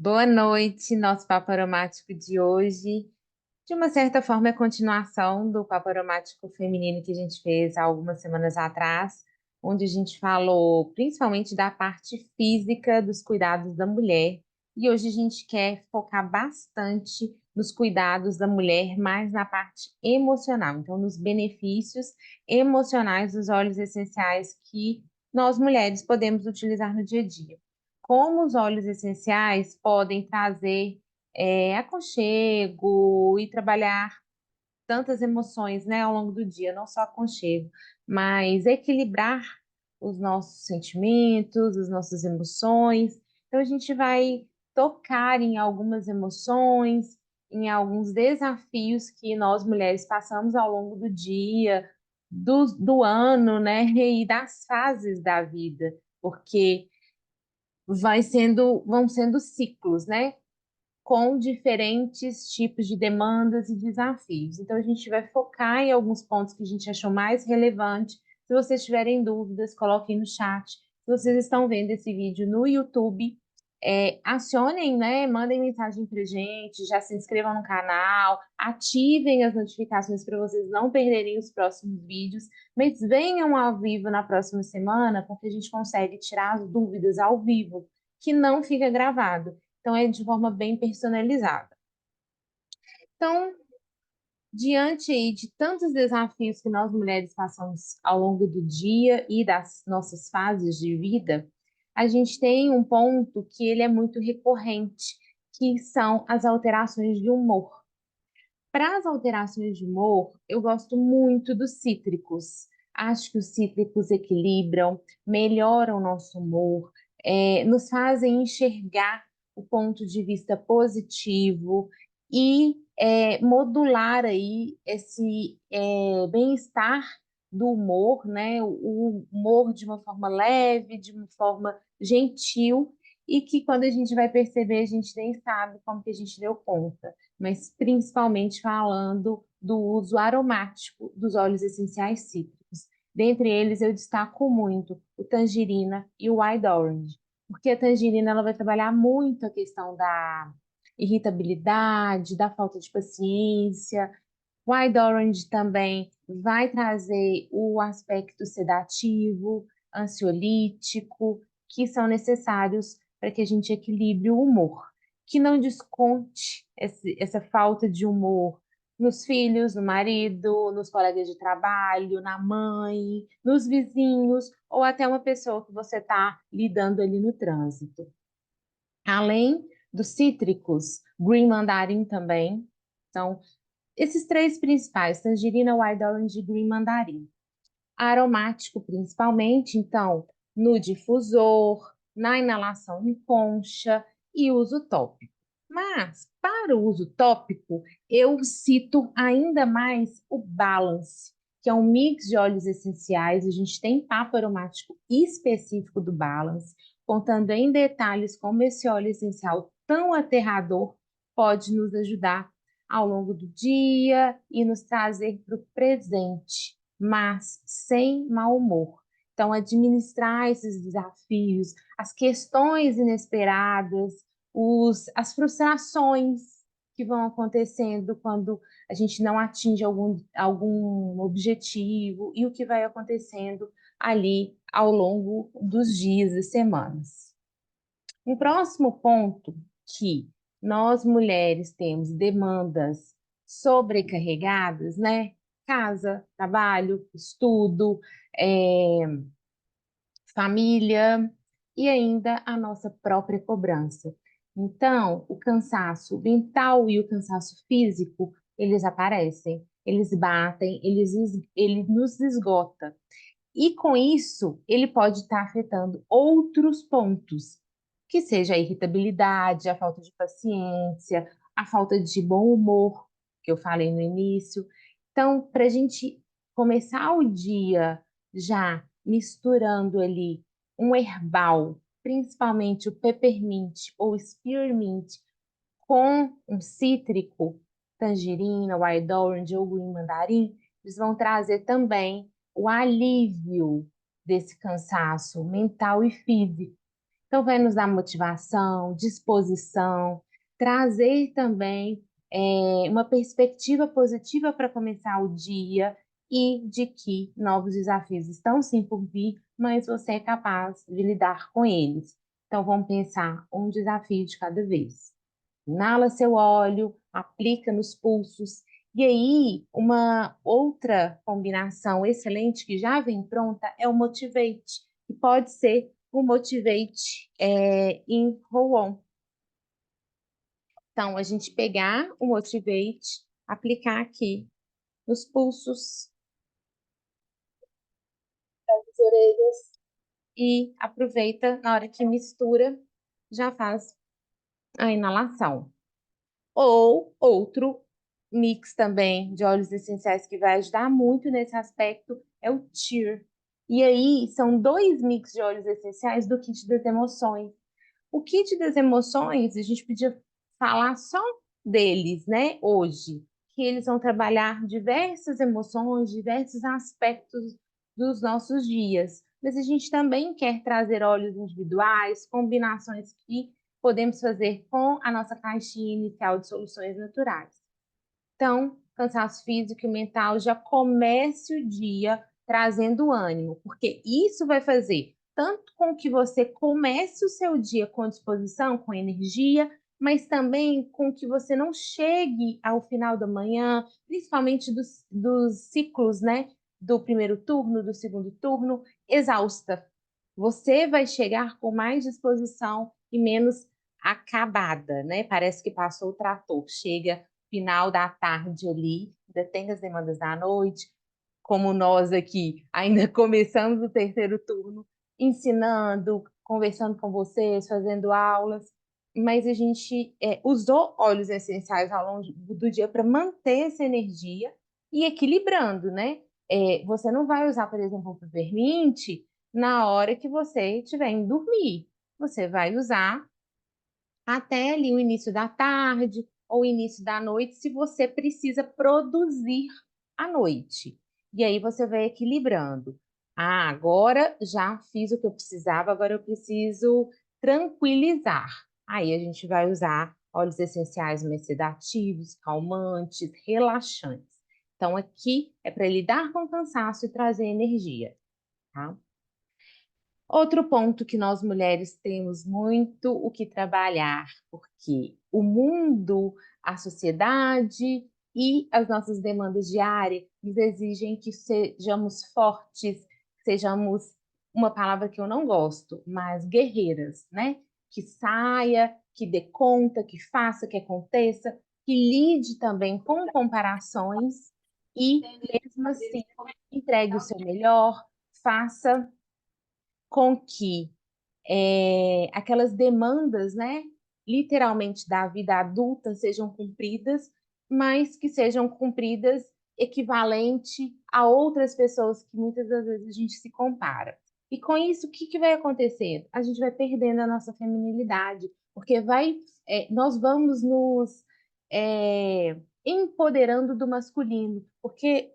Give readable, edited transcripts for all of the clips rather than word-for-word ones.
Boa noite, nosso papo aromático de hoje. De uma certa forma, é continuação do papo aromático feminino que a gente fez há algumas semanas atrás, onde a gente falou principalmente da parte física dos cuidados da mulher. E hoje a gente quer focar bastante nos cuidados da mulher, mais na parte emocional, então nos benefícios emocionais dos óleos essenciais que nós mulheres podemos utilizar no dia a dia. Como os óleos essenciais podem trazer aconchego e trabalhar tantas emoções, né, ao longo do dia, não só aconchego, mas equilibrar os nossos sentimentos, as nossas emoções. Então, a gente vai tocar em algumas emoções, em alguns desafios que nós mulheres passamos ao longo do dia, do ano, né, e das fases da vida, porque vão sendo ciclos, né? Com diferentes tipos de demandas e desafios. Então, a gente vai focar em alguns pontos que a gente achou mais relevante. Se vocês tiverem dúvidas, coloquem no chat. Se vocês estão vendo esse vídeo no YouTube, acionem, né? Mandem mensagem para gente, já se inscrevam no canal, ativem as notificações para vocês não perderem os próximos vídeos, mas venham ao vivo na próxima semana, porque a gente consegue tirar as dúvidas ao vivo, que não fica gravado. Então, é de forma bem personalizada. Então, diante aí de tantos desafios que nós mulheres passamos ao longo do dia e das nossas fases de vida, a gente tem um ponto que ele é muito recorrente, que são as alterações de humor. Para as alterações de humor, eu gosto muito dos cítricos. Acho que os cítricos equilibram, melhoram o nosso humor, nos fazem enxergar o ponto de vista positivo e modular aí esse bem-estar do humor, né? O humor de uma forma leve, de uma forma gentil, e que quando a gente vai perceber, a gente nem sabe como que a gente deu conta, mas principalmente falando do uso aromático dos óleos essenciais cítricos. Dentre eles, eu destaco muito o tangerina e o wild orange, porque a tangerina ela vai trabalhar muito a questão da irritabilidade, da falta de paciência. O wild orange também vai trazer o aspecto sedativo, ansiolítico, que são necessários para que a gente equilibre o humor, que não desconte essa falta de humor nos filhos, no marido, nos colegas de trabalho, na mãe, nos vizinhos, ou até uma pessoa que você está lidando ali no trânsito. Além dos cítricos, green mandarim também. Então, esses três principais, tangerina, wild orange e green mandarim. Aromático principalmente, então, no difusor, na inalação em concha e uso tópico. Mas, para o uso tópico, eu cito ainda mais o Balance, que é um mix de óleos essenciais. A gente tem papo aromático específico do Balance, contando em detalhes como esse óleo essencial tão aterrador pode nos ajudar ao longo do dia e nos trazer para o presente, mas sem mau humor. Então, administrar esses desafios, as questões inesperadas, as frustrações que vão acontecendo quando a gente não atinge algum objetivo e o que vai acontecendo ali ao longo dos dias e semanas. Um próximo ponto que nós mulheres temos demandas sobrecarregadas, né? Casa, trabalho, estudo, é, família e ainda a nossa própria cobrança. Então, o cansaço mental e o cansaço físico, eles aparecem, eles batem, ele nos esgota. E com isso, ele pode estar afetando outros pontos, que seja a irritabilidade, a falta de paciência, a falta de bom humor, que eu falei no início. Então, para a gente começar o dia já misturando ali um herbal, principalmente o peppermint ou spearmint, com um cítrico, tangerina, wild orange ou green mandarim, eles vão trazer também o alívio desse cansaço mental e físico. Então, vai nos dar motivação, disposição, trazer também uma perspectiva positiva para começar o dia e de que novos desafios estão sim por vir, mas você é capaz de lidar com eles. Então, vamos pensar um desafio de cada vez. Inala seu óleo, aplica nos pulsos. E aí, uma outra combinação excelente que já vem pronta é o Motivate, que pode ser o Motivate em Roll-On. Então, a gente pegar o Motivate, aplicar aqui nos pulsos das orelhas e aproveita na hora que mistura, já faz a inalação. Ou outro mix também de óleos essenciais que vai ajudar muito nesse aspecto é o Tear. E aí são dois mix de óleos essenciais do kit das emoções. O kit das emoções, a gente podia falar só deles, né, hoje, que eles vão trabalhar diversas emoções, diversos aspectos dos nossos dias. Mas a gente também quer trazer óleos individuais, combinações que podemos fazer com a nossa caixinha inicial de soluções naturais. Então, cansaço físico e mental já comece o dia trazendo ânimo, porque isso vai fazer tanto com que você comece o seu dia com disposição, com energia, mas também com que você não chegue ao final da manhã, principalmente dos ciclos, né? Do primeiro turno, do segundo turno, exausta. Você vai chegar com mais disposição e menos acabada, né? Parece que passou o trator, chega final da tarde ali, ainda tem as demandas da noite, como nós aqui ainda começamos o terceiro turno, ensinando, conversando com vocês, fazendo aulas, mas a gente usou óleos essenciais ao longo do dia para manter essa energia e equilibrando, né? Você não vai usar, por exemplo, o peppermint na hora que você estiver indo dormir. Você vai usar até ali o início da tarde ou início da noite, se você precisa produzir à noite. E aí você vai equilibrando. Ah, agora já fiz o que eu precisava, agora eu preciso tranquilizar. Aí a gente vai usar óleos essenciais mais sedativos, calmantes, relaxantes. Então, aqui é para lidar com o cansaço e trazer energia, tá? Outro ponto que nós mulheres temos muito o que trabalhar, porque o mundo, a sociedade e as nossas demandas diárias nos exigem que sejamos fortes, que sejamos uma palavra que eu não gosto, mas guerreiras, né? Que saia, que dê conta, que faça, que aconteça, que lide também com comparações e, mesmo assim, entregue o seu melhor, faça com que aquelas demandas, né, literalmente da vida adulta sejam cumpridas, mas que sejam cumpridas equivalente a outras pessoas que muitas das vezes a gente se compara. E com isso, o que que vai acontecendo? A gente vai perdendo a nossa feminilidade, porque nós vamos nos empoderando do masculino, porque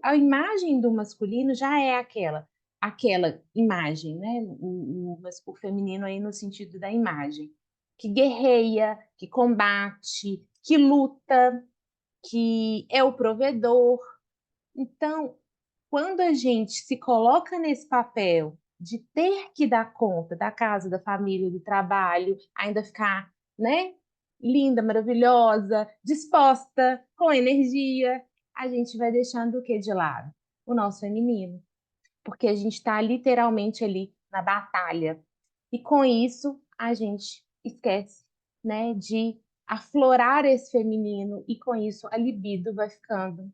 a imagem do masculino já é aquela imagem, né? O feminino aí no sentido da imagem, que guerreia, que combate, que luta, que é o provedor. Então, quando a gente se coloca nesse papel de ter que dar conta da casa, da família, do trabalho, ainda ficar, né, linda, maravilhosa, disposta, com energia, a gente vai deixando o que de lado? O nosso feminino, porque a gente está literalmente ali na batalha. E com isso, a gente esquece, né, de aflorar esse feminino, e com isso a libido vai ficando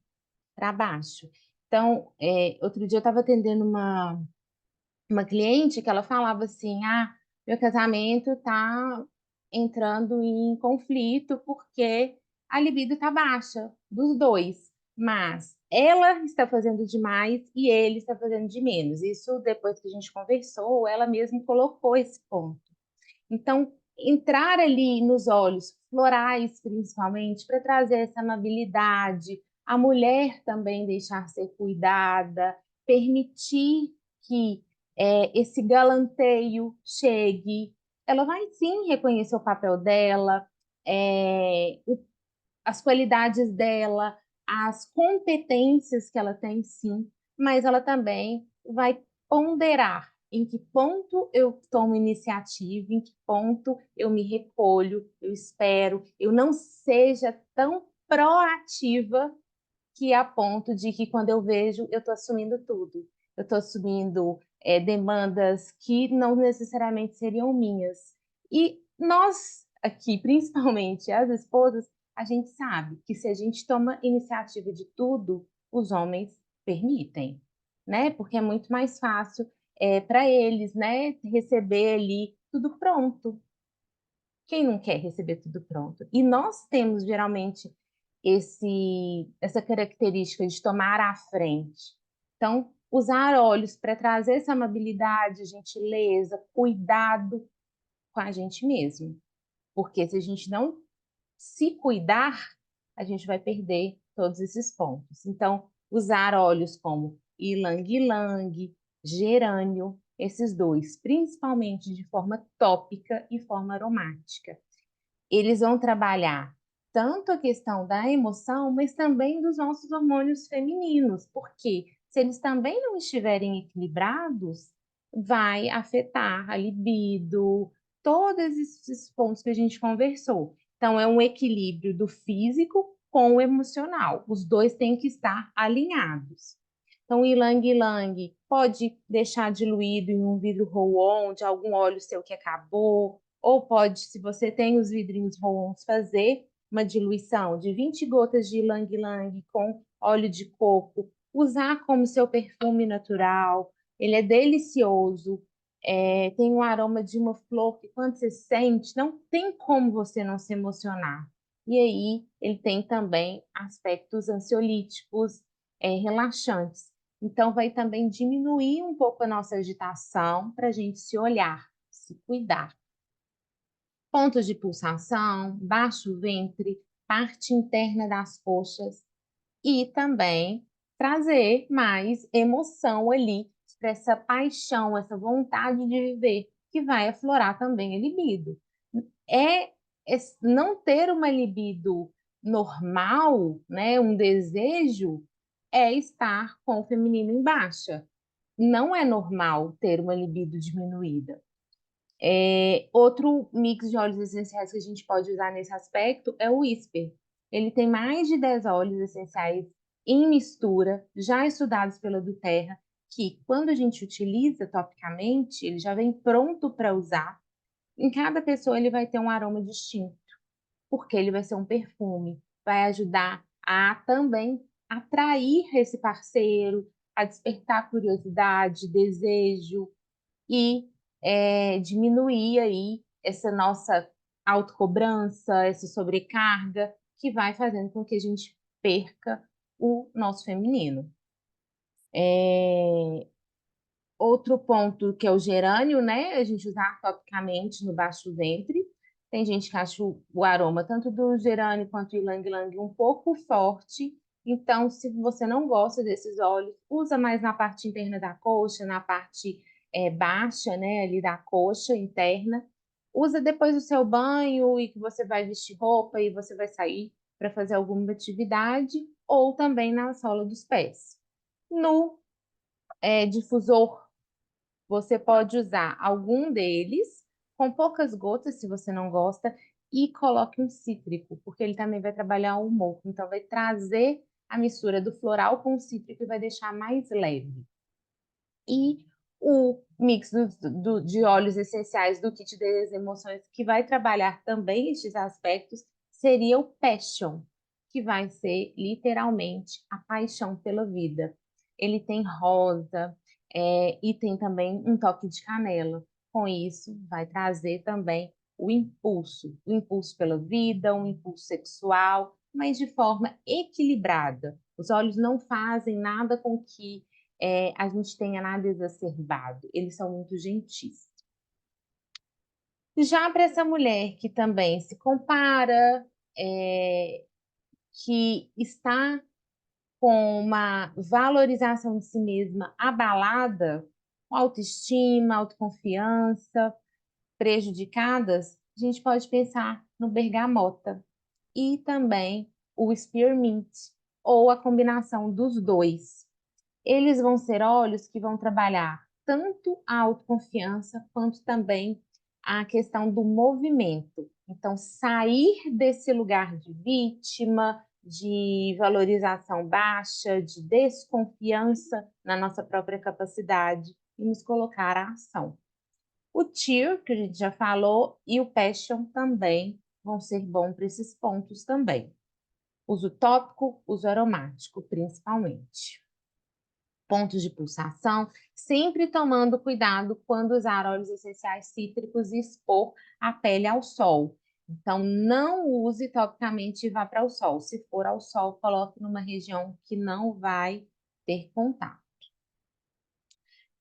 para baixo. Então, outro dia eu estava atendendo uma cliente que ela falava assim: ah, meu casamento está entrando em conflito porque a libido está baixa dos dois, mas ela está fazendo demais e ele está fazendo de menos. Isso depois que a gente conversou, ela mesma colocou esse ponto. Então, entrar ali nos olhos florais, principalmente, para trazer essa amabilidade, a mulher também deixar ser cuidada, permitir que esse galanteio chegue, ela vai sim reconhecer o papel dela, as qualidades dela, as competências que ela tem, sim, mas ela também vai ponderar em que ponto eu tomo iniciativa, em que ponto eu me recolho, eu espero, eu não seja tão proativa que a ponto de que quando eu vejo, eu estou assumindo tudo. Eu estou assumindo demandas que não necessariamente seriam minhas. E nós aqui, principalmente as esposas, a gente sabe que se a gente toma iniciativa de tudo, os homens permitem, né? Porque é muito mais fácil para eles, né, receber ali tudo pronto. Quem não quer receber tudo pronto? E nós temos geralmente essa característica de tomar à frente. Então, usar olhos para trazer essa amabilidade, gentileza, cuidado com a gente mesmo. Porque se a gente não se cuidar, a gente vai perder todos esses pontos. Então, usar óleos como ylang-ylang, gerânio, esses dois, principalmente de forma tópica e forma aromática. Eles vão trabalhar tanto a questão da emoção, mas também dos nossos hormônios femininos, porque se eles também não estiverem equilibrados, vai afetar a libido, todos esses pontos que a gente conversou. Então, é um equilíbrio do físico com o emocional. Os dois têm que estar alinhados. Então, o ylang-ylang pode deixar diluído em um vidro roll-on de algum óleo seu que acabou, ou pode, se você tem os vidrinhos roll-ons, fazer uma diluição de 20 gotas de ylang-ylang com óleo de coco, usar como seu perfume natural. Ele é delicioso, tem um aroma de uma flor que quando você sente, não tem como você não se emocionar. E aí ele tem também aspectos ansiolíticos, relaxantes. Então vai também diminuir um pouco a nossa agitação para a gente se olhar, se cuidar. Pontos de pulsação, baixo ventre, parte interna das coxas e também trazer mais emoção ali para essa paixão, essa vontade de viver, que vai aflorar também a libido. É, não ter uma libido normal, né, um desejo, é estar com o feminino em baixa. Não é normal ter uma libido diminuída. Outro mix de óleos essenciais que a gente pode usar nesse aspecto é o Whisper. Ele tem mais de 10 óleos essenciais em mistura, já estudados pela Duterra, que quando a gente utiliza topicamente, ele já vem pronto para usar. Em cada pessoa ele vai ter um aroma distinto, porque ele vai ser um perfume, vai ajudar a também atrair esse parceiro, a despertar curiosidade, desejo, e diminuir aí essa nossa autocobrança, essa sobrecarga, que vai fazendo com que a gente perca o nosso feminino. Outro ponto que é o gerânio, né? A gente usar topicamente no baixo ventre. Tem gente que acha o aroma tanto do gerânio quanto do ylang-ylang um pouco forte. Então, se você não gosta desses óleos, usa mais na parte interna da coxa, na parte baixa, né? Ali da coxa interna. Usa depois do seu banho e que você vai vestir roupa e você vai sair para fazer alguma atividade, ou também na sola dos pés. No difusor, você pode usar algum deles com poucas gotas, se você não gosta, e coloque um cítrico, porque ele também vai trabalhar o humor. Então, vai trazer a mistura do floral com o cítrico e vai deixar mais leve. E o mix de óleos essenciais do kit das emoções, que vai trabalhar também estes aspectos, seria o Passion, que vai ser literalmente a paixão pela vida. Ele tem rosa, e tem também um toque de canela. Com isso, vai trazer também o impulso pela vida, um impulso sexual, mas de forma equilibrada. Os óleos não fazem nada com que a gente tenha nada exacerbado, eles são muito gentis. Já para essa mulher que também se compara, é, que está com uma valorização de si mesma abalada, com autoestima, autoconfiança, prejudicadas, a gente pode pensar no bergamota e também o spearmint, ou a combinação dos dois. Eles vão ser óleos que vão trabalhar tanto a autoconfiança quanto também a questão do movimento. Então, sair desse lugar de vítima, de valorização baixa, de desconfiança na nossa própria capacidade e nos colocar à ação. O Tear, que a gente já falou, e o Passion também vão ser bons para esses pontos também. Uso tópico, uso aromático, principalmente. Pontos de pulsação, sempre tomando cuidado quando usar óleos essenciais cítricos e expor a pele ao sol. Então, não use topicamente e vá para o sol. Se for ao sol, coloque numa região que não vai ter contato.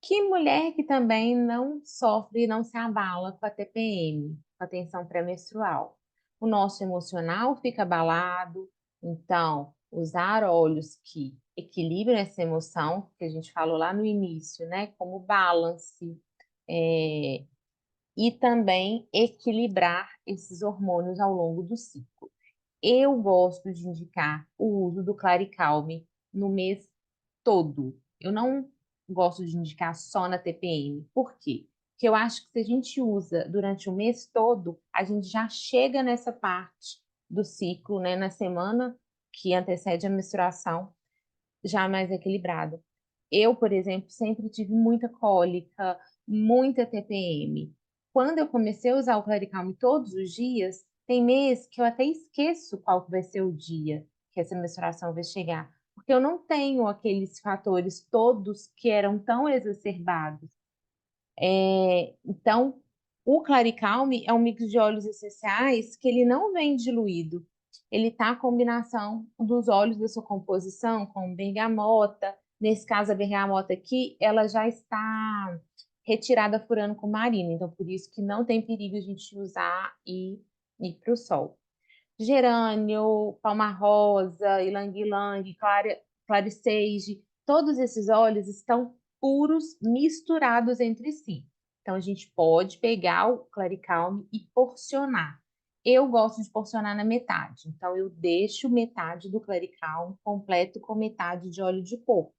Que mulher que também não sofre e não se abala com a TPM, com a tensão pré-menstrual? O nosso emocional fica abalado, então usar óleos que equilibram essa emoção, que a gente falou lá no início, né? Como balance, é, e também equilibrar esses hormônios ao longo do ciclo. Eu gosto de indicar o uso do Claricalme no mês todo. Eu não gosto de indicar só na TPM. Por quê? Porque eu acho que se a gente usa durante o mês todo, a gente já chega nessa parte do ciclo, né, na semana que antecede a menstruação, já mais equilibrado. Eu, por exemplo, sempre tive muita cólica, muita TPM. Quando eu comecei a usar o Claricalme todos os dias, tem mês que eu até esqueço qual que vai ser o dia que essa menstruação vai chegar, porque eu não tenho aqueles fatores todos que eram tão exacerbados. Então, o Claricalme é um mix de óleos essenciais que ele não vem diluído. Ele tá a combinação dos óleos da sua composição, com bergamota. Nesse caso, a bergamota aqui, ela já está retirada furando com marina. Então, por isso que não tem perigo a gente usar e ir para o sol. Gerânio, palma-rosa, ylang-ylang, clariceide, todos esses óleos estão puros, misturados entre si. Então, a gente pode pegar o Claricalme e porcionar. Eu gosto de porcionar na metade. Então, eu deixo metade do Claricalme completo com metade de óleo de coco.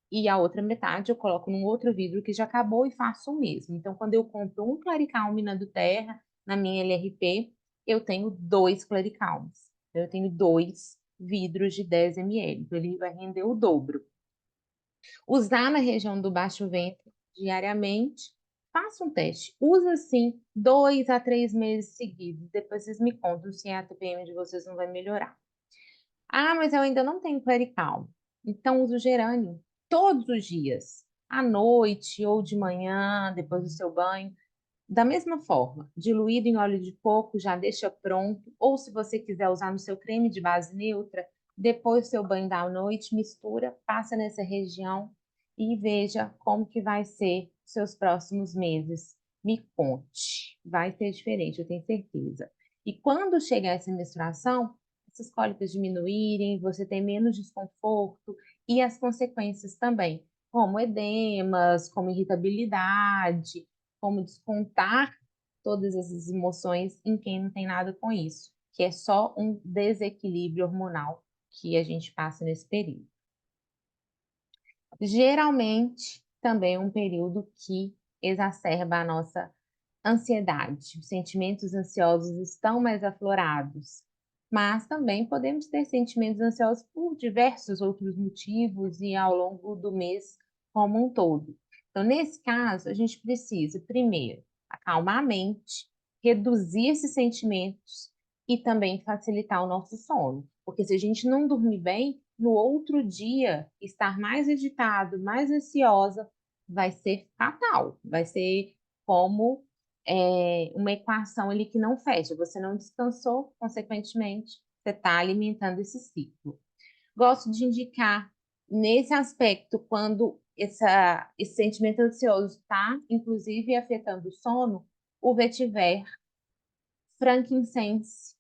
E a outra metade eu coloco num outro vidro que já acabou e faço o mesmo. Então, quando eu compro um Claricalme na do Terra, na minha LRP, eu tenho dois Claricalmes. Eu tenho dois vidros de 10 ml. Então, ele vai render o dobro. Usar na região do baixo ventre diariamente. Faça um teste. Usa assim 2 a 3 meses seguidos. Depois vocês me contam se a TPM de vocês não vai melhorar. Ah, mas eu ainda não tenho Claricalme. Então uso gerânio todos os dias, à noite ou de manhã, depois do seu banho. Da mesma forma, diluído em óleo de coco, já deixa pronto. Ou se você quiser usar no seu creme de base neutra, depois do seu banho da noite, mistura, passa nessa região e veja como que vai ser seus próximos meses. Me conte, vai ser diferente, eu tenho certeza. E quando chegar essa menstruação, essas cólicas diminuírem, você tem menos desconforto e as consequências também, como edemas, como irritabilidade, como descontar todas essas emoções em quem não tem nada com isso, que é só um desequilíbrio hormonal que a gente passa nesse período. Geralmente, também é um período que exacerba a nossa ansiedade. Os sentimentos ansiosos estão mais aflorados, mas também podemos ter sentimentos ansiosos por diversos outros motivos e ao longo do mês como um todo. Então, nesse caso, a gente precisa, primeiro, acalmar a mente, reduzir esses sentimentos e também facilitar o nosso sono. Porque se a gente não dormir bem, no outro dia, estar mais agitado, mais ansiosa, vai ser fatal. Vai ser como uma equação ali que não fecha. Você não descansou, consequentemente, você está alimentando esse ciclo. Gosto de indicar nesse aspecto, quando esse sentimento ansioso está, inclusive, afetando o sono, o vetiver, frankincense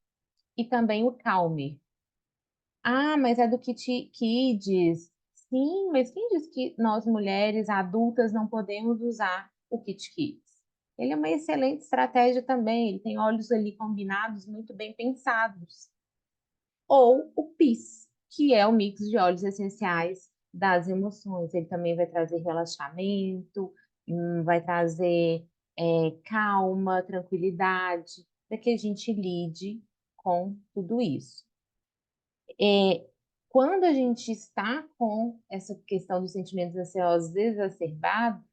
e também o calmer. Ah, mas é do Kit Kids. Sim, mas quem diz que nós mulheres adultas não podemos usar o Kit Kids? ele é uma excelente estratégia também, ele tem óleos ali combinados muito bem pensados. Ou o PIS, que é o mix de óleos essenciais das emoções. Ele também vai trazer relaxamento, vai trazer calma, tranquilidade, para que a gente lide com tudo isso. É, quando a gente está com essa questão dos sentimentos ansiosos exacerbados,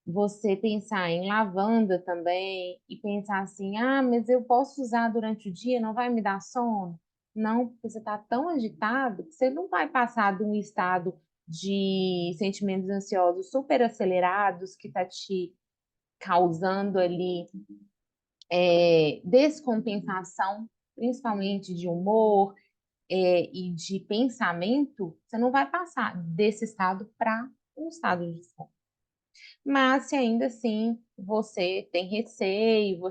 você pensar em lavanda também e pensar assim, ah, mas eu posso usar durante o dia, não vai me dar sono? Não, porque você está tão agitado que você não vai passar de um estado de sentimentos ansiosos super acelerados que está te causando ali descompensação, principalmente de humor e de pensamento, você não vai passar desse estado para um estado de sono. Mas se ainda assim você tem receio,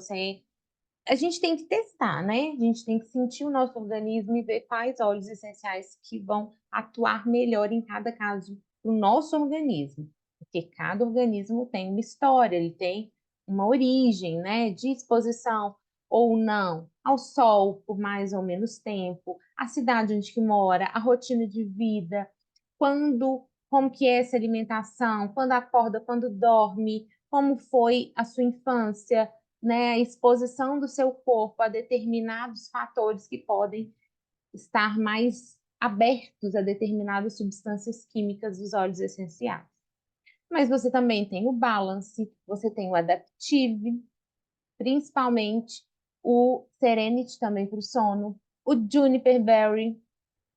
a gente tem que testar, né? A gente tem que sentir o nosso organismo e ver quais óleos essenciais que vão atuar melhor em cada caso para o nosso organismo. Porque cada organismo tem uma história, ele tem uma origem, né? De exposição ou não ao sol por mais ou menos tempo, a cidade onde que mora, a rotina de vida, como que é essa alimentação, quando acorda, quando dorme, como foi a sua infância, né, a exposição do seu corpo a determinados fatores que podem estar mais abertos a determinadas substâncias químicas dos óleos essenciais. Mas você também tem o balance, você tem o adaptive, principalmente o serenity também para o sono, o juniper berry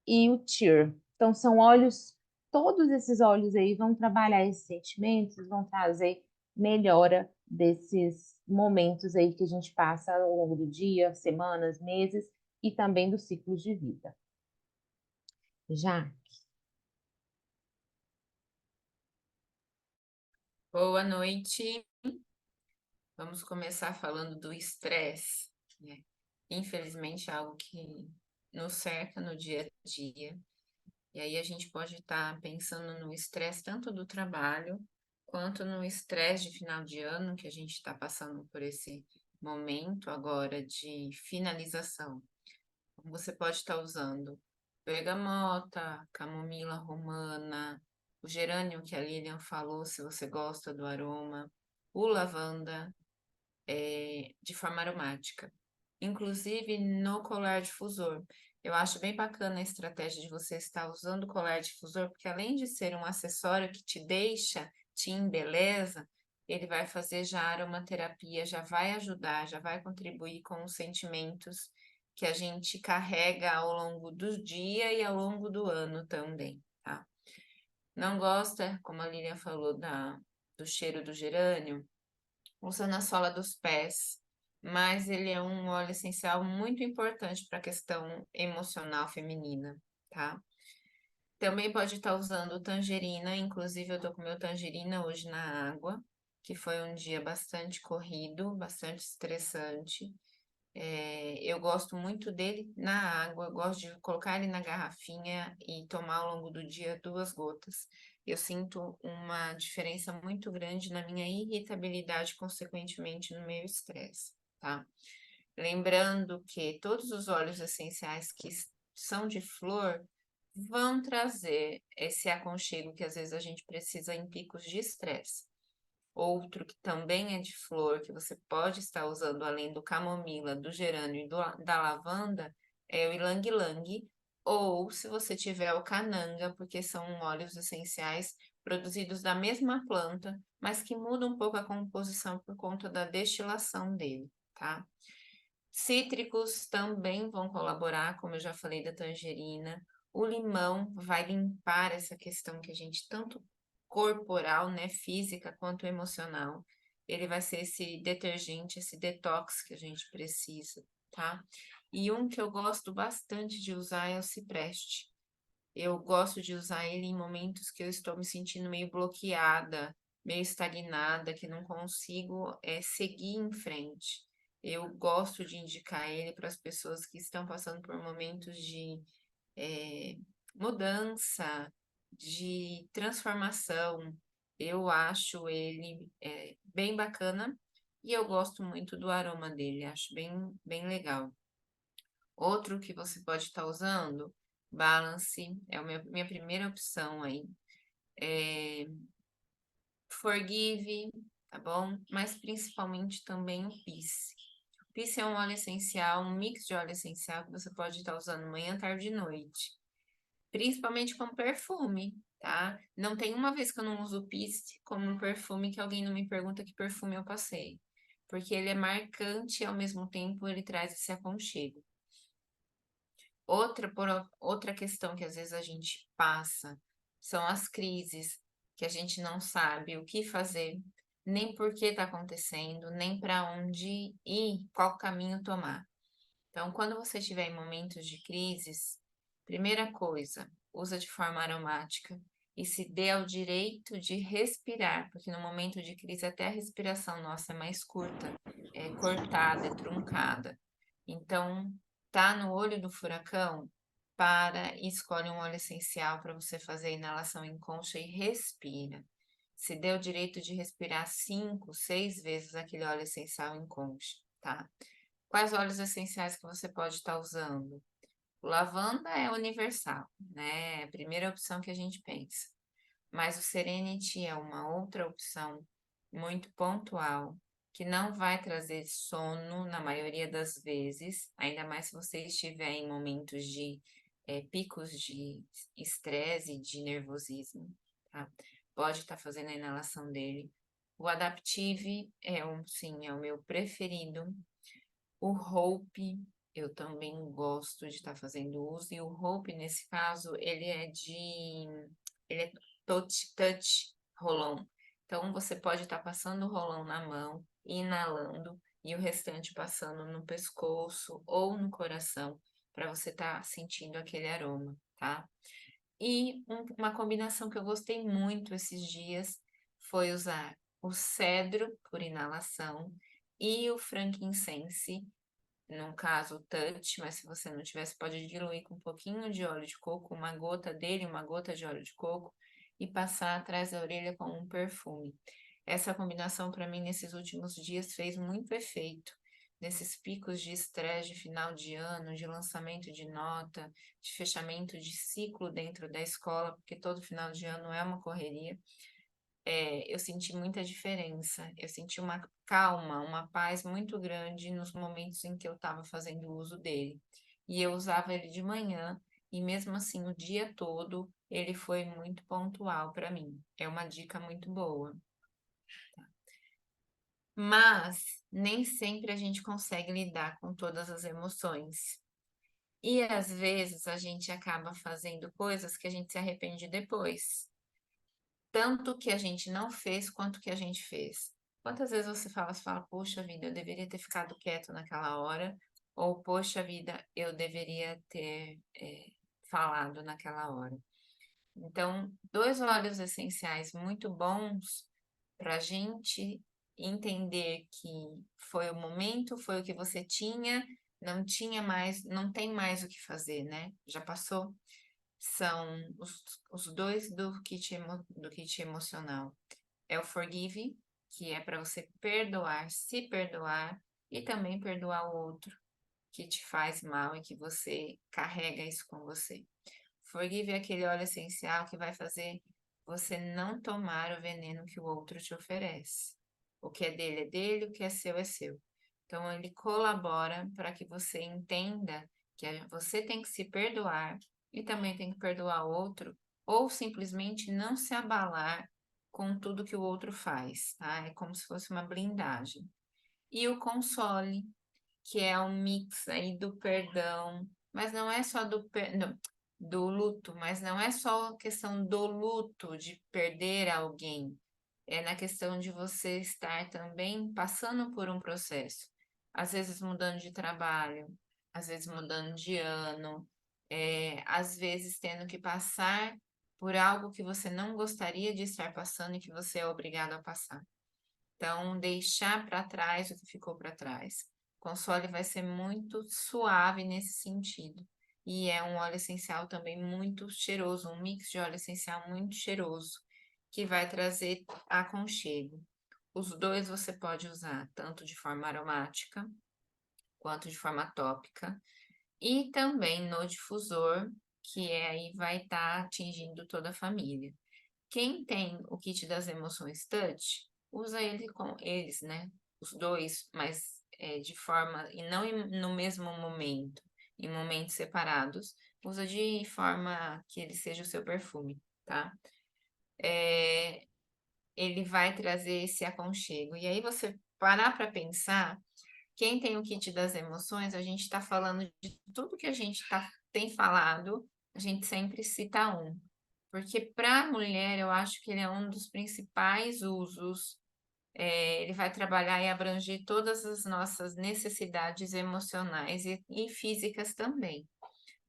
e o cheer. Então são óleos, todos esses óleos aí vão trabalhar esses sentimentos, vão trazer melhora desses momentos aí que a gente passa ao longo do dia, semanas, meses e também dos ciclos de vida. Já. Boa noite. Vamos começar falando do estresse, né? Infelizmente, é algo que nos cerca no dia a dia. E aí a gente pode estar pensando no estresse tanto do trabalho, quanto no estresse de final de ano, que a gente está passando por esse momento agora de finalização. Você pode estar usando bergamota, camomila romana, o gerânio que a Lilian falou, se você gosta do aroma, o lavanda, de forma aromática. Inclusive no colar difusor. Eu acho bem bacana a estratégia de você estar usando o colar difusor, porque além de ser um acessório que te deixa, te embeleza, ele vai fazer já aromaterapia, já vai ajudar, já vai contribuir com os sentimentos que a gente carrega ao longo do dia e ao longo do ano também, tá? Não gosta, como a Lilian falou, do cheiro do gerânio? Usa na sola dos pés, mas ele é um óleo essencial muito importante para a questão emocional feminina, tá? Também pode estar usando tangerina, inclusive eu tô com meu tangerina hoje na água, que foi um dia bastante corrido, bastante estressante. Eu gosto muito dele na água, eu gosto de colocar ele na garrafinha e tomar ao longo do dia 2 gotas. Eu sinto uma diferença muito grande na minha irritabilidade, consequentemente no meu estresse, tá? Lembrando que todos os óleos essenciais que são de flor vão trazer esse aconchego que às vezes a gente precisa em picos de estresse. Outro que também é de flor, que você pode estar usando além do camomila, do gerânio e da lavanda, é o ylang-ylang, ou se você tiver o cananga, porque são óleos essenciais produzidos da mesma planta, mas que mudam um pouco a composição por conta da destilação dele, tá? Cítricos também vão colaborar, como eu já falei da tangerina. O limão vai limpar essa questão que a gente tanto corporal, né, física quanto emocional. Ele vai ser esse detergente, esse detox que a gente precisa, tá? E um que eu gosto bastante de usar é o cipreste. Eu gosto de usar ele em momentos que eu estou me sentindo meio bloqueada, meio estagnada, que não consigo seguir em frente. Eu gosto de indicar ele para as pessoas que estão passando por momentos de eh, mudança, de transformação. Eu acho ele bem bacana e eu gosto muito do aroma dele, acho bem legal. Outro que você pode estar usando, Balance, é a minha primeira opção aí. Forgive, tá bom? Mas principalmente também o Peace. O Peace é um óleo essencial, um mix de óleo essencial que você pode estar usando manhã, tarde e noite. Principalmente como perfume, tá? Não tem uma vez que eu não uso o Peace como um perfume que alguém não me pergunta que perfume eu passei. Porque ele é marcante e ao mesmo tempo ele traz esse aconchego. Outra questão que às vezes a gente passa são as crises, que a gente não sabe o que fazer, nem por que está acontecendo, nem para onde ir, qual caminho tomar. Então, quando você estiver em momentos de crises, primeira coisa, usa de forma aromática e se dê ao direito de respirar, porque no momento de crise até a respiração nossa é mais curta, é cortada, é truncada. Então, tá no olho do furacão, para e escolhe um óleo essencial para você fazer a inalação em concha e respira. Se dê o direito de respirar 5, 6 vezes aquele óleo essencial em concha, tá? Quais óleos essenciais que você pode estar usando? O lavanda é universal, né? É a primeira opção que a gente pensa. Mas o Serenity é uma outra opção muito pontual, que não vai trazer sono na maioria das vezes, ainda mais se você estiver em momentos de picos de estresse e de nervosismo, tá? Pode estar fazendo a inalação dele. O Adaptive sim, é o meu preferido. O Hope, eu também gosto de estar fazendo uso, e o Hope, nesse caso, ele é touch roll-on. Então, você pode estar passando o roll-on na mão, inalando, e o restante passando no pescoço ou no coração, para você estar sentindo aquele aroma, tá? E uma combinação que eu gostei muito esses dias foi usar o cedro por inalação e o frankincense, no caso, o touch, mas se você não tivesse, pode diluir com um pouquinho de óleo de coco, uma gota dele, uma gota de óleo de coco, e passar atrás da orelha como um perfume. Essa combinação, para mim, nesses últimos dias, fez muito efeito. Nesses picos de estresse de final de ano, de lançamento de nota, de fechamento de ciclo dentro da escola, porque todo final de ano é uma correria. Eu senti muita diferença. Eu senti uma calma, uma paz muito grande nos momentos em que eu estava fazendo uso dele. E eu usava ele de manhã, e mesmo assim, o dia todo, ele foi muito pontual para mim. É uma dica muito boa. Mas nem sempre a gente consegue lidar com todas as emoções. E às vezes a gente acaba fazendo coisas que a gente se arrepende depois. Tanto que a gente não fez quanto que a gente fez. Quantas vezes você fala, poxa vida, eu deveria ter ficado quieto naquela hora, ou poxa vida, eu deveria ter falado naquela hora. Então, dois óleos essenciais muito bons para a gente entender que foi o momento, foi o que você tinha, não tinha mais, não tem mais o que fazer, né? Já passou. São os dois do kit emocional. É o Forgive, que é para você perdoar, se perdoar e também perdoar o outro que te faz mal e que você carrega isso com você. Forgive é aquele óleo essencial que vai fazer você não tomar o veneno que o outro te oferece. O que é dele, o que é seu é seu. Então, ele colabora para que você entenda que você tem que se perdoar e também tem que perdoar o outro, ou simplesmente não se abalar com tudo que o outro faz, tá? É como se fosse uma blindagem. E o console, que é um mix aí do perdão, mas não é só do luto, mas não é só a questão do luto, de perder alguém, é na questão de você estar também passando por um processo, às vezes mudando de trabalho, às vezes mudando de ano, às vezes tendo que passar por algo que você não gostaria de estar passando e que você é obrigado a passar. Então, deixar para trás o que ficou para trás. O console vai ser muito suave nesse sentido. E é um óleo essencial também muito cheiroso, um mix de óleo essencial muito cheiroso, que vai trazer aconchego. Os dois você pode usar tanto de forma aromática quanto de forma tópica. E também no difusor, que aí vai estar atingindo toda a família. Quem tem o kit das emoções touch, usa ele com eles, né? Os dois, mas de forma, e não no mesmo momento, em momentos separados, usa de forma que ele seja o seu perfume, tá? Ele vai trazer esse aconchego. E aí você parar para pensar, quem tem o kit das emoções, a gente está falando de tudo que a gente tem falado, a gente sempre cita um. Porque para a mulher, eu acho que ele é um dos principais usos. Ele vai trabalhar e abranger todas as nossas necessidades emocionais e físicas também.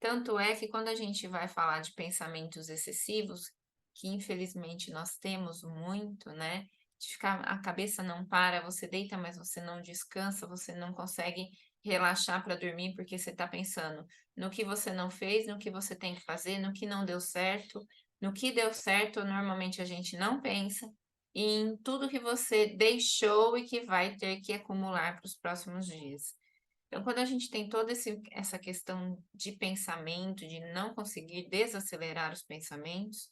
Tanto é que quando a gente vai falar de pensamentos excessivos, que infelizmente nós temos muito, né? De ficar, a cabeça não para, você deita, mas você não descansa, você não consegue relaxar para dormir porque você está pensando no que você não fez, no que você tem que fazer, no que não deu certo. No que deu certo, normalmente a gente não pensa, e em tudo que você deixou e que vai ter que acumular para os próximos dias. Então, quando a gente tem toda essa questão de pensamento, de não conseguir desacelerar os pensamentos,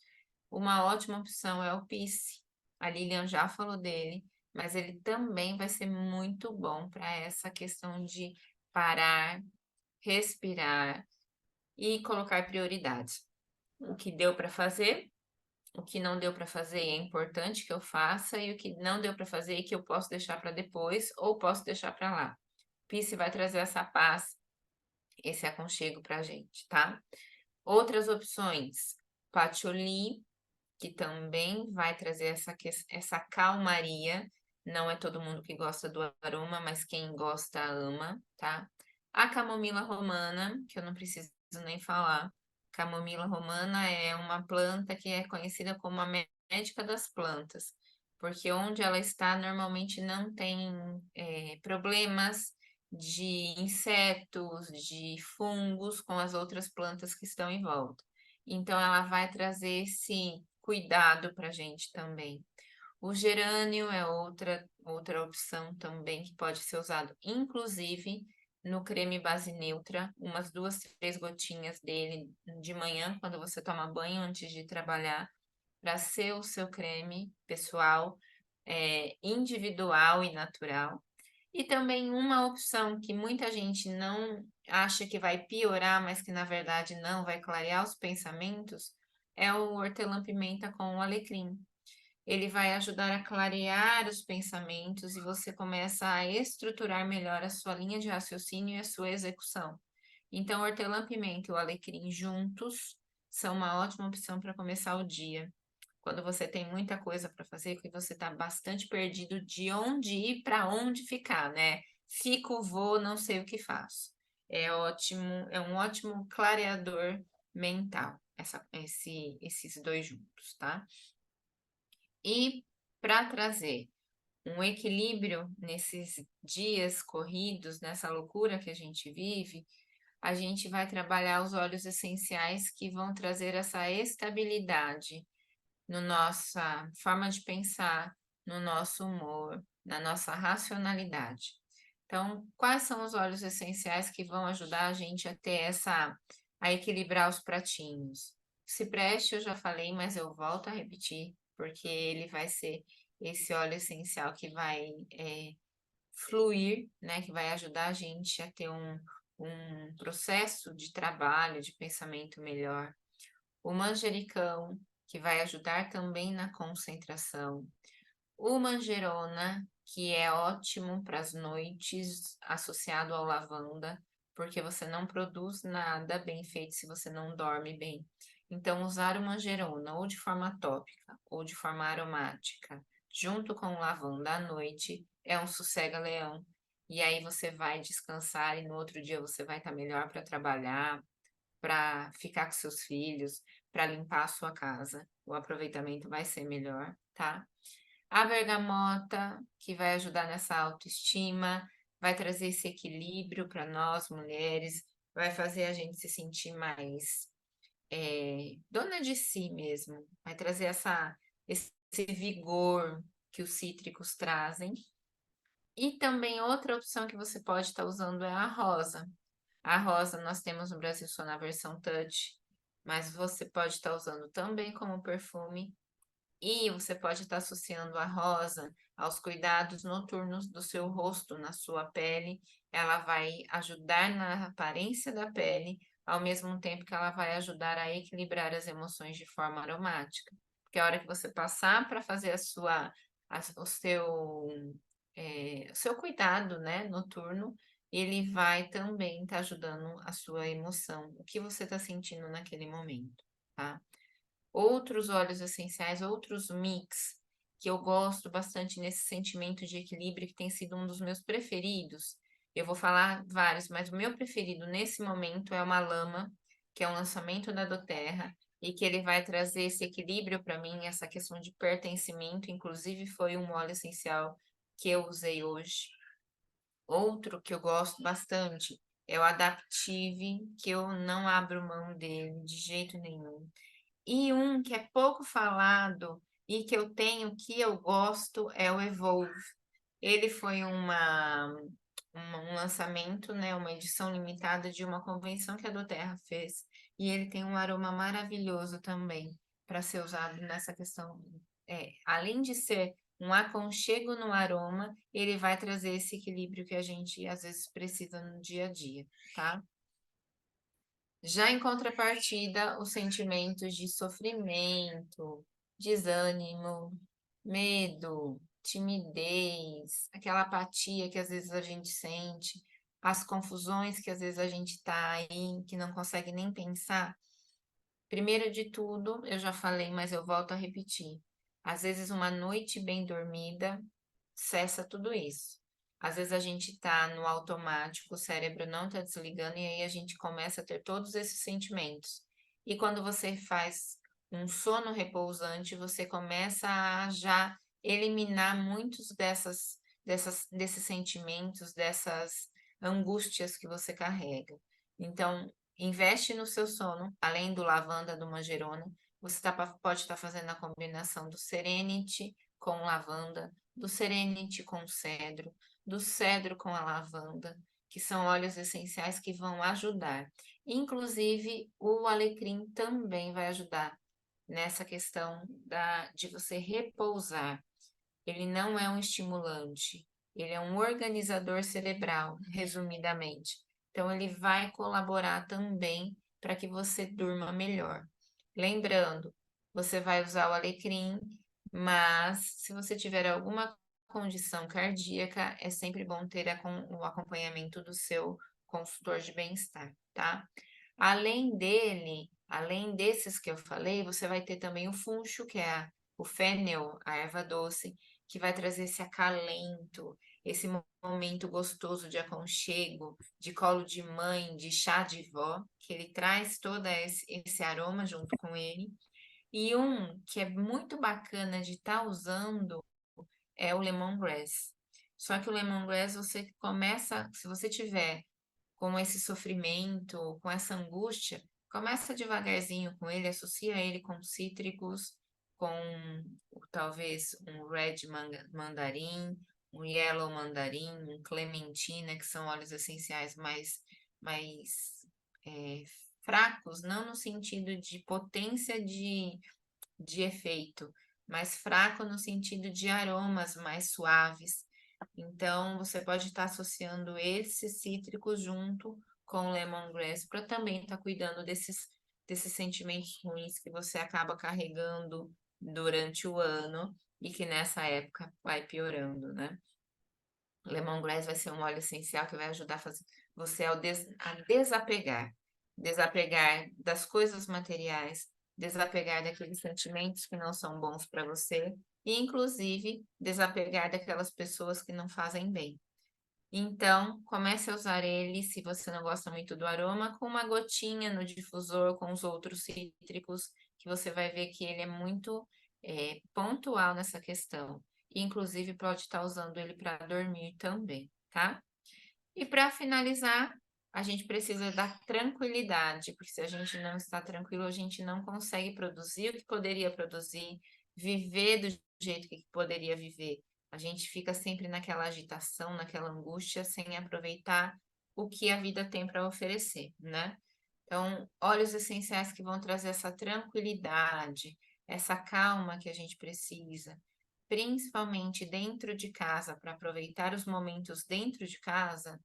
uma ótima opção é o Peace. A Lilian já falou dele, mas ele também vai ser muito bom para essa questão de parar, respirar e colocar prioridades. O que deu para fazer, o que não deu para fazer é importante que eu faça, e o que não deu para fazer e que eu posso deixar para depois ou posso deixar para lá. Peace vai trazer essa paz, esse aconchego para a gente, tá? Outras opções, patchouli, que também vai trazer essa calmaria. Não é todo mundo que gosta do aroma, mas quem gosta ama, tá? A camomila romana, que eu não preciso nem falar. Camomila romana é uma planta que é conhecida como a médica das plantas, porque onde ela está normalmente não tem problemas de insetos, de fungos com as outras plantas que estão em volta. Então, ela vai trazer esse cuidado para a gente também. O gerânio é outra opção também que pode ser usado, inclusive no creme base neutra, umas 2, 3 gotinhas dele de manhã, quando você toma banho antes de trabalhar, para ser o seu creme pessoal, individual e natural. E também uma opção que muita gente não acha que vai piorar, mas que na verdade não vai clarear os pensamentos, é o hortelã-pimenta com o alecrim. Ele vai ajudar a clarear os pensamentos e você começa a estruturar melhor a sua linha de raciocínio e a sua execução. Então, hortelã-pimenta e o alecrim juntos são uma ótima opção para começar o dia. Quando você tem muita coisa para fazer, que você está bastante perdido de onde ir, para onde ficar, né? Fico, vou, não sei o que faço. É ótimo, é um ótimo clareador mental, esses dois juntos, tá? E para trazer um equilíbrio nesses dias corridos, nessa loucura que a gente vive, a gente vai trabalhar os óleos essenciais que vão trazer essa estabilidade na nossa forma de pensar, no nosso humor, na nossa racionalidade. Então, quais são os óleos essenciais que vão ajudar a gente a ter a equilibrar os pratinhos? Cipreste, eu já falei, mas eu volto a repetir, porque ele vai ser esse óleo essencial que vai fluir, né? Que vai ajudar a gente a ter um processo de trabalho, de pensamento melhor. O manjericão, que vai ajudar também na concentração. O manjerona, que é ótimo para as noites, associado ao lavanda, porque você não produz nada bem feito se você não dorme bem. Então, usar o manjerona ou de forma tópica ou de forma aromática, junto com o lavanda à noite, é um sossega-leão. E aí você vai descansar e no outro dia você vai estar melhor para trabalhar, para ficar com seus filhos, para limpar a sua casa. O aproveitamento vai ser melhor, tá? A bergamota, que vai ajudar nessa autoestima, vai trazer esse equilíbrio para nós, mulheres, vai fazer a gente se sentir mais dona de si mesmo, vai trazer esse vigor. que os cítricos trazem. E também outra opção que você pode estar usando é a rosa. A rosa nós temos no Brasil só na versão touch, mas você pode estar usando também como perfume. E você pode estar associando a rosa aos cuidados noturnos do seu rosto, na sua pele. Ela vai ajudar na aparência da pele, ao mesmo tempo que ela vai ajudar a equilibrar as emoções de forma aromática. Porque a hora que você passar para fazer o seu cuidado, né, noturno, ele vai também estar ajudando a sua emoção, o que você está sentindo naquele momento, tá? Outros óleos essenciais, outros mix, que eu gosto bastante nesse sentimento de equilíbrio, que tem sido um dos meus preferidos. Eu vou falar vários, mas o meu preferido nesse momento é uma lama, que é um lançamento da doTERRA, e que ele vai trazer esse equilíbrio para mim, essa questão de pertencimento, inclusive foi um óleo essencial que eu usei hoje. Outro que eu gosto bastante é o Adaptive, que eu não abro mão dele de jeito nenhum. E um que é pouco falado e que eu tenho que eu gosto é o Evolve. Ele foi um lançamento, né, uma edição limitada de uma convenção que a doTERRA fez. E ele tem um aroma maravilhoso também para ser usado nessa questão. Além de ser um aconchego no aroma, ele vai trazer esse equilíbrio que a gente às vezes precisa no dia a dia, tá? Já em contrapartida, os sentimentos de sofrimento, desânimo, medo, timidez, aquela apatia que às vezes a gente sente, as confusões que às vezes a gente está aí, que não consegue nem pensar. Primeiro de tudo, eu já falei, mas eu volto a repetir. Às vezes, uma noite bem dormida cessa tudo isso. Às vezes a gente está no automático, o cérebro não está desligando e aí a gente começa a ter todos esses sentimentos. E quando você faz um sono repousante, você começa a já eliminar muitos desses sentimentos, dessas angústias que você carrega. Então, investe no seu sono, além do lavanda, do manjerona, você pode estar fazendo a combinação do Serenity com lavanda, do Serenity com cedro, do cedro com a lavanda, que são óleos essenciais que vão ajudar. Inclusive, o alecrim também vai ajudar nessa questão de você repousar. Ele não é um estimulante, ele é um organizador cerebral, resumidamente. Então, ele vai colaborar também para que você durma melhor. Lembrando, você vai usar o alecrim, mas se você tiver alguma condição cardíaca, é sempre bom ter o acompanhamento do seu consultor de bem-estar, tá? Além dele, além desses que eu falei, você vai ter também o funcho, que é o fennel, a erva doce, que vai trazer esse acalento, esse momento gostoso de aconchego, de colo de mãe, de chá de vó, que ele traz todo esse aroma junto com ele. E um que é muito bacana de estar usando é o lemongrass. Só que o lemongrass você começa, se você tiver com esse sofrimento, com essa angústia, começa devagarzinho com ele, associa ele com cítricos, com talvez um red mandarim, um yellow mandarim, um clementina, que são óleos essenciais mais é, fracos, não no sentido de potência de efeito, mas fraco no sentido de aromas mais suaves. Então, você pode estar associando esses cítricos junto com o lemongrass para também estar cuidando desses sentimentos ruins que você acaba carregando durante o ano e que nessa época vai piorando, né? O lemongrass vai ser um óleo essencial que vai ajudar você a desapegar. Desapegar das coisas materiais, desapegar daqueles sentimentos que não são bons para você e, inclusive, desapegar daquelas pessoas que não fazem bem. Então, comece a usar ele, se você não gosta muito do aroma, com uma gotinha no difusor com os outros cítricos, que você vai ver que ele é muito pontual nessa questão. E, inclusive, pode estar usando ele para dormir também, tá? E para finalizar, a gente precisa da tranquilidade, porque se a gente não está tranquilo, a gente não consegue produzir o que poderia produzir, viver do jeito que poderia viver. A gente fica sempre naquela agitação, naquela angústia, sem aproveitar o que a vida tem para oferecer, né? Então, óleos essenciais que vão trazer essa tranquilidade, essa calma que a gente precisa, principalmente dentro de casa, para aproveitar os momentos dentro de casa,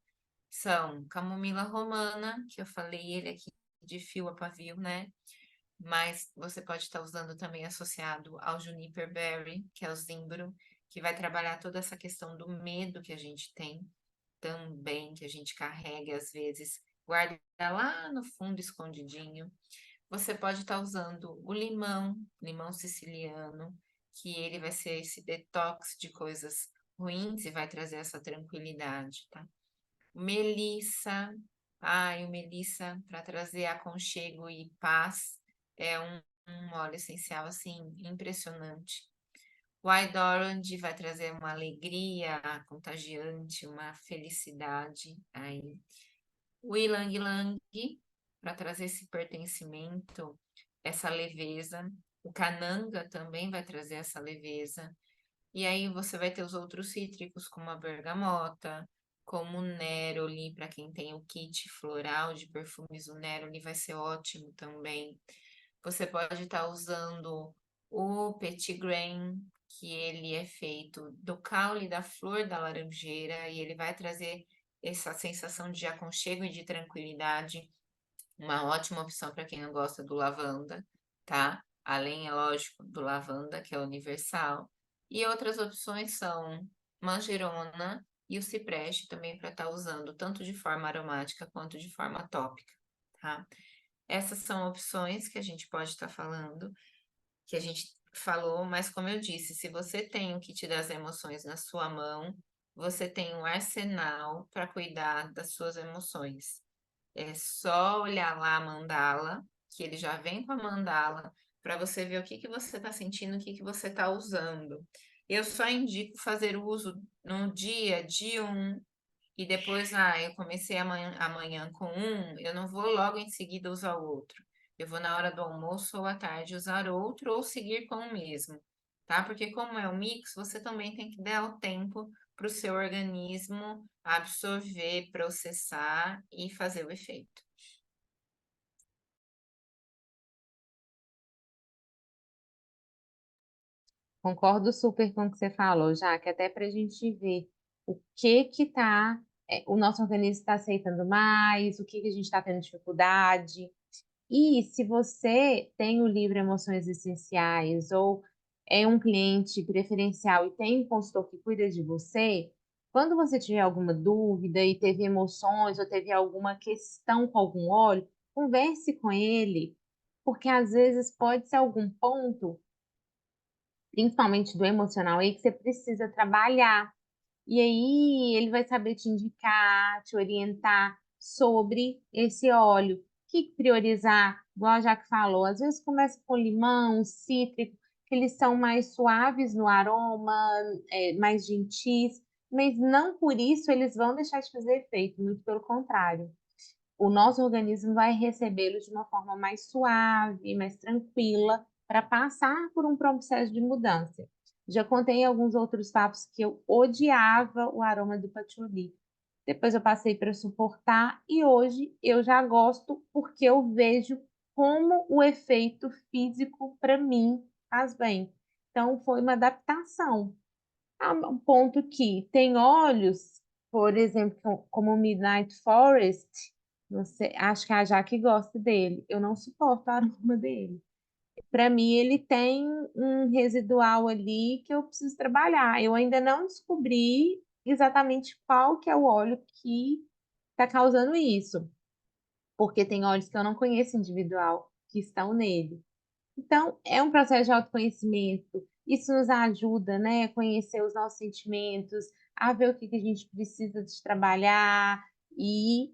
são camomila romana, que eu falei ele aqui de fio a pavio, né? Mas você pode estar usando também associado ao juniper berry, que é o zimbro, que vai trabalhar toda essa questão do medo que a gente tem também, que a gente carrega às vezes, guarda lá no fundo escondidinho. Você pode estar usando o limão, limão siciliano, que ele vai ser esse detox de coisas ruins e vai trazer essa tranquilidade, tá? Melissa, ai, o melissa para trazer aconchego e paz é um óleo essencial assim impressionante. O White Orange vai trazer uma alegria contagiante, uma felicidade aí. O Ylang Ylang para trazer esse pertencimento, essa leveza. O Cananga também vai trazer essa leveza. E aí você vai ter os outros cítricos, como a bergamota, como o neroli, para quem tem o kit floral de perfumes, o neroli vai ser ótimo também. Você pode estar usando o petit grain, que ele é feito do caule da flor da laranjeira e ele vai trazer essa sensação de aconchego e de tranquilidade. Uma ótima opção para quem não gosta do lavanda, tá? Além, é lógico, do lavanda, que é universal. E outras opções são manjerona e o cipreste também para estar usando tanto de forma aromática quanto de forma tópica, tá? Essas são opções que a gente pode estar falando, que a gente falou, mas como eu disse, se você tem o kit das emoções na sua mão, você tem um arsenal para cuidar das suas emoções. É só olhar lá a mandala, que ele já vem com a mandala, para você ver o que que você está sentindo, o que que você está usando. Eu só indico fazer uso no dia de um, e depois, eu comecei amanhã com um, eu não vou logo em seguida usar o outro. Eu vou na hora do almoço ou à tarde usar outro ou seguir com o mesmo, tá? Porque como é um mix, você também tem que dar o tempo para o seu organismo absorver, processar e fazer o efeito. Concordo super com o que você falou, já que até para a gente ver o que tá, o nosso organismo está aceitando mais, o que que a gente está tendo dificuldade. E se você tem o livro Emoções Essenciais ou é um cliente preferencial e tem um consultor que cuida de você, quando você tiver alguma dúvida e teve emoções ou teve alguma questão com algum óleo, converse com ele, porque às vezes pode ser algum ponto, principalmente do emocional, aí que você precisa trabalhar. E aí ele vai saber te indicar, te orientar sobre esse óleo. O que priorizar? Igual a Jaque falou, às vezes começa com limão, cítrico, que eles são mais suaves no aroma, mais gentis, mas não por isso eles vão deixar de fazer efeito, muito pelo contrário. O nosso organismo vai recebê-los de uma forma mais suave, mais tranquila, para passar por um processo de mudança. Já contei alguns outros papos que eu odiava o aroma do patchouli. Depois eu passei para suportar e hoje eu já gosto porque eu vejo como o efeito físico para mim faz bem. Então foi uma adaptação. A um ponto que tem óleos, por exemplo, como o Midnight Forest, você, acho que a Jaque gosta dele. Eu não suporto o aroma dele. Para mim, ele tem um residual ali que eu preciso trabalhar. Eu ainda não descobri exatamente qual que é o óleo que está causando isso, porque tem óleos que eu não conheço individual que estão nele. Então, é um processo de autoconhecimento. Isso nos ajuda, né, a conhecer os nossos sentimentos, a ver o que que a gente precisa de trabalhar e,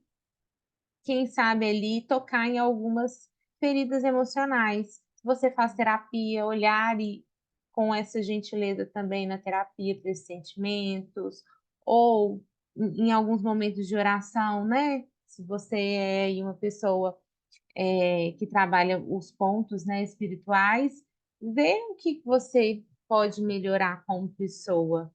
quem sabe, ali tocar em algumas feridas emocionais. Se você faz terapia, olhar e com essa gentileza também na terapia para esses sentimentos, ou em alguns momentos de oração, né? Se você é aí uma pessoa que trabalha os pontos, né, espirituais, ver o que você pode melhorar como pessoa?